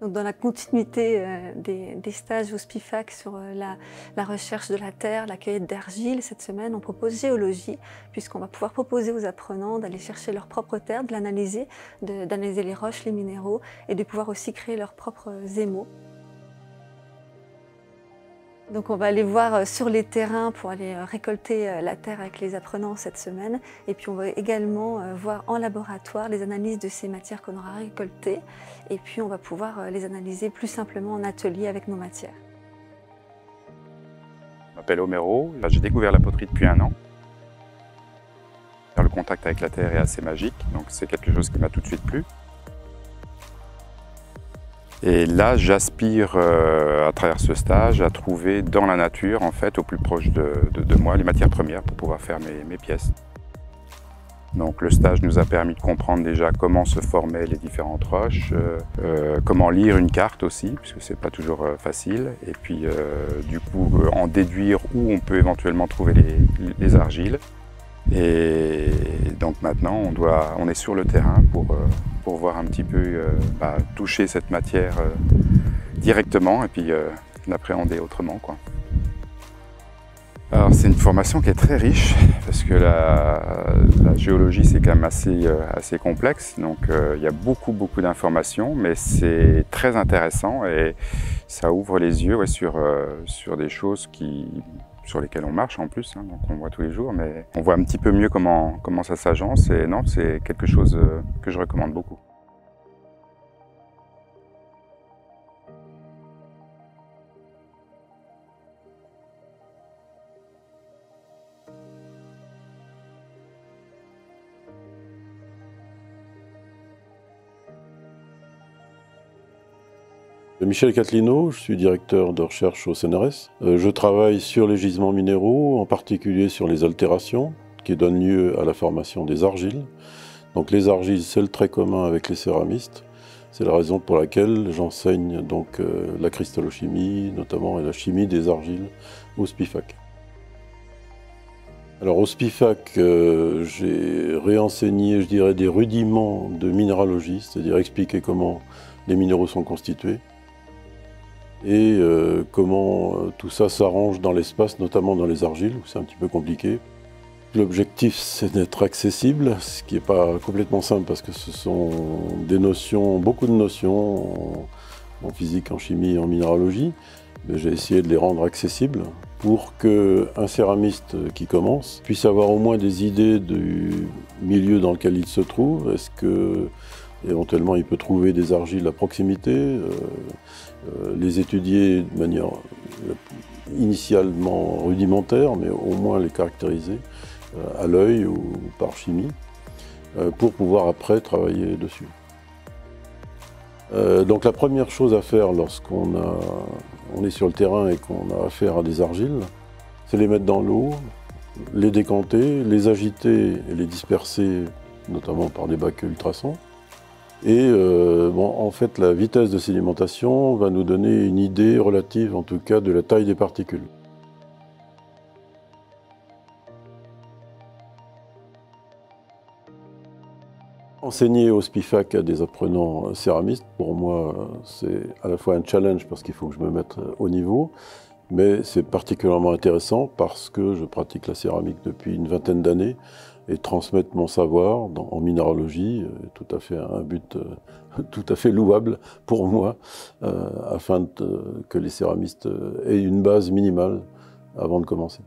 Donc, dans la continuité des stages au SPIFAC sur la recherche de la terre, la cueillette d'argile, cette semaine on propose géologie, puisqu'on va pouvoir proposer aux apprenants d'aller chercher leur propre terre, de l'analyser, d'analyser les roches, les minéraux et de pouvoir aussi créer leurs propres émaux. Donc on va aller voir sur les terrains pour aller récolter la terre avec les apprenants cette semaine. Et puis on va également voir en laboratoire les analyses de ces matières qu'on aura récoltées. Et puis on va pouvoir les analyser plus simplement en atelier avec nos matières. Je m'appelle Homero, j'ai découvert la poterie depuis 1 an. Le contact avec la terre est assez magique, donc c'est quelque chose qui m'a tout de suite plu. Et là, j'aspire à travers ce stage à trouver dans la nature, en fait, au plus proche de moi, les matières premières pour pouvoir faire mes pièces. Donc le stage nous a permis de comprendre déjà comment se formaient les différentes roches, comment lire une carte aussi, puisque c'est pas toujours facile, et puis du coup en déduire où on peut éventuellement trouver les argiles. Et donc maintenant, on est sur le terrain pour voir un petit peu toucher cette matière directement et puis l'appréhender autrement, quoi. Alors c'est une formation qui est très riche parce que la géologie c'est quand même assez complexe, donc il y a beaucoup d'informations, mais c'est très intéressant et ça ouvre les yeux sur des choses sur lesquelles on marche en plus, hein, donc on voit tous les jours, mais on voit un petit peu mieux comment ça s'agence et non, c'est quelque chose que je recommande beaucoup. Michel Catlino, je suis directeur de recherche au CNRS. Je travaille sur les gisements minéraux, en particulier sur les altérations, qui donnent lieu à la formation des argiles. Donc les argiles, c'est le trait commun avec les céramistes. C'est la raison pour laquelle j'enseigne donc la cristallochimie, notamment, et la chimie des argiles au SPIFAC. Alors au SPIFAC, j'ai réenseigné, je dirais, des rudiments de minéralogie, c'est-à-dire expliquer comment les minéraux sont constitués et comment tout ça s'arrange dans l'espace, notamment dans les argiles, où c'est un petit peu compliqué. L'objectif, c'est d'être accessible, ce qui n'est pas complètement simple parce que ce sont des notions, beaucoup de notions en physique, en chimie et en minéralogie. Mais j'ai essayé de les rendre accessibles pour qu'un céramiste qui commence puisse avoir au moins des idées du milieu dans lequel il se trouve. Est-ce que éventuellement il peut trouver des argiles à proximité, les étudier de manière initialement rudimentaire, mais au moins les caractériser à l'œil ou par chimie, pour pouvoir après travailler dessus. Donc la première chose à faire lorsqu'on est sur le terrain et qu'on a affaire à des argiles, c'est les mettre dans l'eau, les décanter, les agiter et les disperser, notamment par des bacs ultrasons. Et en fait, la vitesse de sédimentation va nous donner une idée relative, en tout cas, de la taille des particules. Enseigner au SPIFAC à des apprenants céramistes, pour moi, c'est à la fois un challenge parce qu'il faut que je me mette au niveau, mais c'est particulièrement intéressant parce que je pratique la céramique depuis une vingtaine d'années et transmettre mon savoir en minéralogie est tout à fait un but tout à fait louable pour moi, afin que les céramistes aient une base minimale avant de commencer.